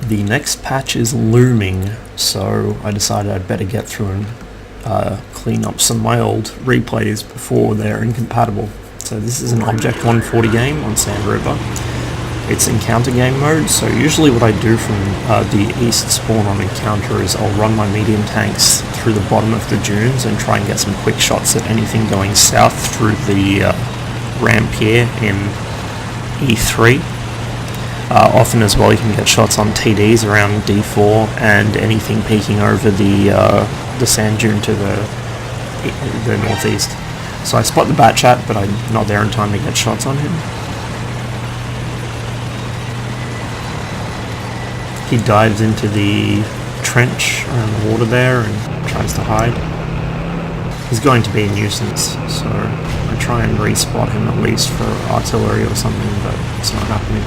The next patch is looming, so I decided I'd better get through and clean up some of my old replays before they're incompatible. So this is an Object 140 game on Sand River. It's encounter game mode, so usually what I do from the east spawn on encounter is I'll run my medium tanks through the bottom of the dunes and try and get some quick shots at anything going south through the ramp here in E3. Often as well you can get shots on TDs around D4 and anything peeking over the sand dune to the northeast. So I spot the Batchat, but I'm not there in time to get shots on him. He dives into the trench around the water there and tries to hide. He's going to be a nuisance, so I try and respot him at least for artillery or something, but it's not happening.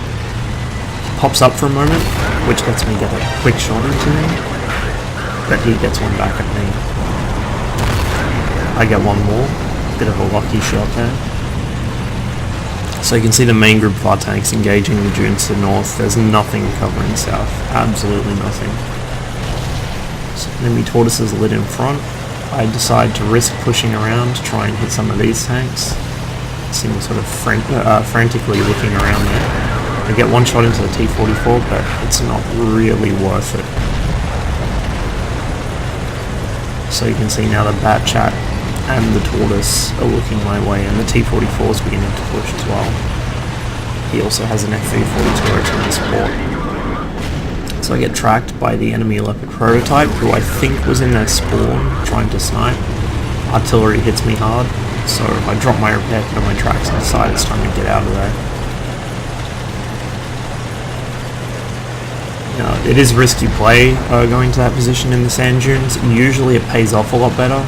He pops up for a moment, which lets me get a quick shot into him, but he gets one back at me. I get one more, bit of a lucky shot there. So you can see the main group of our tanks engaging the dunes to the north. There's nothing covering south, absolutely nothing. So enemy tortoises lit in front. I decide to risk pushing around to try and hit some of these tanks. See them sort of frantically looking around there. I get one shot into the T-44, but it's not really worth it. So you can see now the Batchat and the tortoise are looking my way, and the T-44 is beginning to push as well. He also has an FV-42 in support. So I get tracked by the enemy Leopard prototype, who I think was in their spawn trying to snipe. Artillery hits me hard, so I drop my repair kit on my tracks and decide it's time to get out of there. Now, it is risky play going to that position in the sand dunes. Usually it pays off a lot better,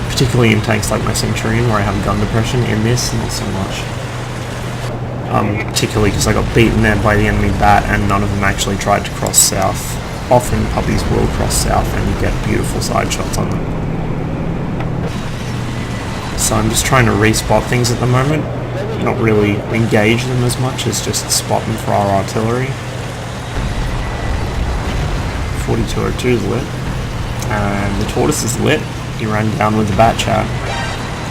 particularly in tanks like my Centurion where I have gun depression. In this, not so much. Particularly because I got beaten there by the enemy bat and none of them actually tried to cross south. Often puppies will cross south and you get beautiful side shots on them. So I'm just trying to respot things at the moment, not really engage them as much as just spot them for our artillery. 4202 is lit, and the tortoise is lit. He ran down with the Batchat.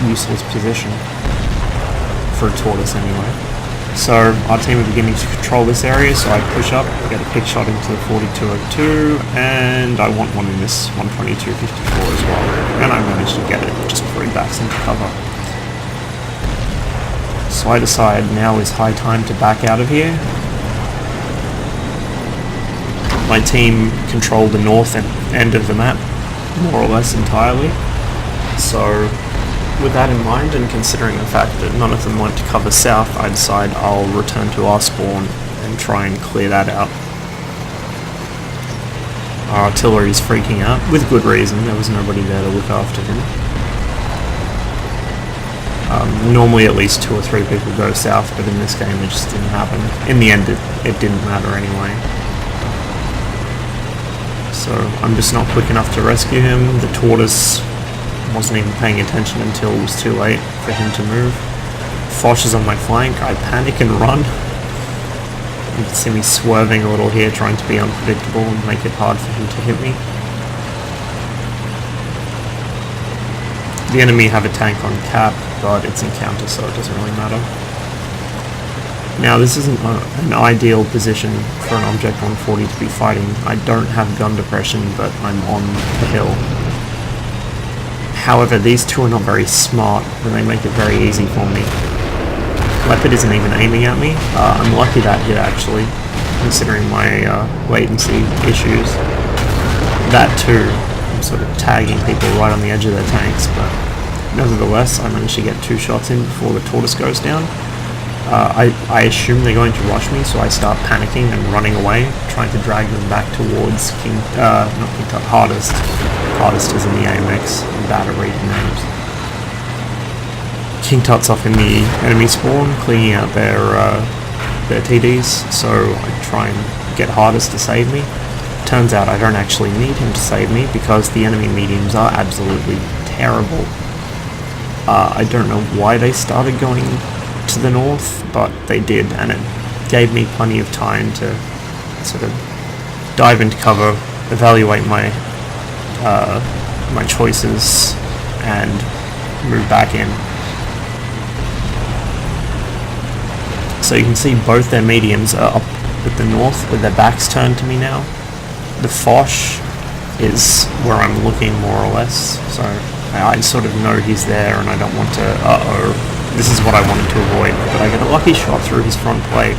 Useless position for a tortoise anyway. So our team are beginning to control this area, so I push up, get a pick shot into the 4202, and I want one in this 122-54 as well. And I managed to get it just before he backs into cover. So I decide now is high time to back out of here. My team controlled the north end of the map, more or less entirely. So with that in mind, and considering the fact that none of them went to cover south, I decide I'll return to our spawn and try and clear that out. Our artillery is freaking out, with good reason. There was nobody there to look after him. Normally at least 2 or 3 people go south, but in this game it just didn't happen. In the end it didn't matter anyway. So I'm just not quick enough to rescue him. The tortoise wasn't even paying attention until it was too late for him to move. Foch is on my flank. I panic and run. You can see me swerving a little here, trying to be unpredictable and make it hard for him to hit me. The enemy have a tank on cap, but it's encounter, so it doesn't really matter. Now this isn't an ideal position for an Object 140 to be fighting. I don't have gun depression, but I'm on the hill. However, these two are not very smart, and they make it very easy for me. Leopard isn't even aiming at me. I'm lucky that hit actually, considering my latency issues. That too, I'm sort of tagging people right on the edge of their tanks, but nevertheless I managed to get 2 shots in before the tortoise goes down. I assume they're going to rush me, so I start panicking and running away, trying to drag them back towards Hardest. Hardest is in the AMX, I'm bad at reading names. King Tut's off in the enemy spawn, cleaning out their TDs, so I try and get Hardest to save me. Turns out I don't actually need him to save me, because the enemy mediums are absolutely terrible. I don't know why they started going to the north, but they did, and it gave me plenty of time to sort of dive into cover, evaluate my my choices, and move back in. So you can see both their mediums are up at the north with their backs turned to me now. The Foch is where I'm looking more or less, so I sort of know he's there and I don't want to, this is what I wanted to avoid, but I get a lucky shot through his front plate.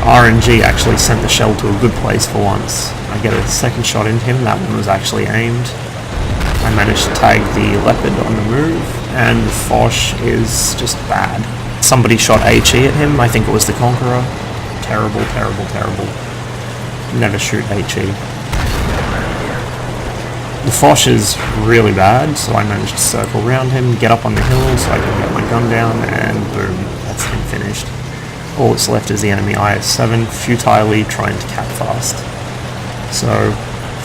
RNG actually sent the shell to a good place for once. I get a second shot into him, that one was actually aimed. I managed to tag the Leopard on the move, and the Foch is just bad. Somebody shot HE at him, I think it was the Conqueror. Terrible, terrible, terrible. Never shoot HE. The Foch is really bad, so I managed to circle around him, get up on the hill so I can get my gun down, and boom, that's him finished. All that's left is the enemy IS-7, futilely trying to cap fast. So,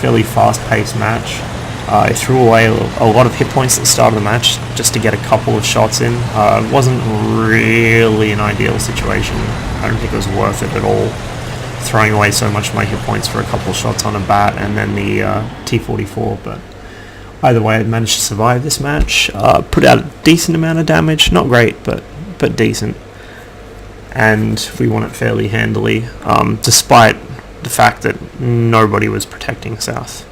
fairly fast-paced match. I threw away a lot of hit points at the start of the match just to get a couple of shots in. It wasn't really an ideal situation. I don't think it was worth it at all, throwing away so much of my hit points for a couple of shots on a bat and then the T-44, but either way I managed to survive this match. Put out a decent amount of damage, not great, but decent. And we won it fairly handily, despite the fact that nobody was protecting South.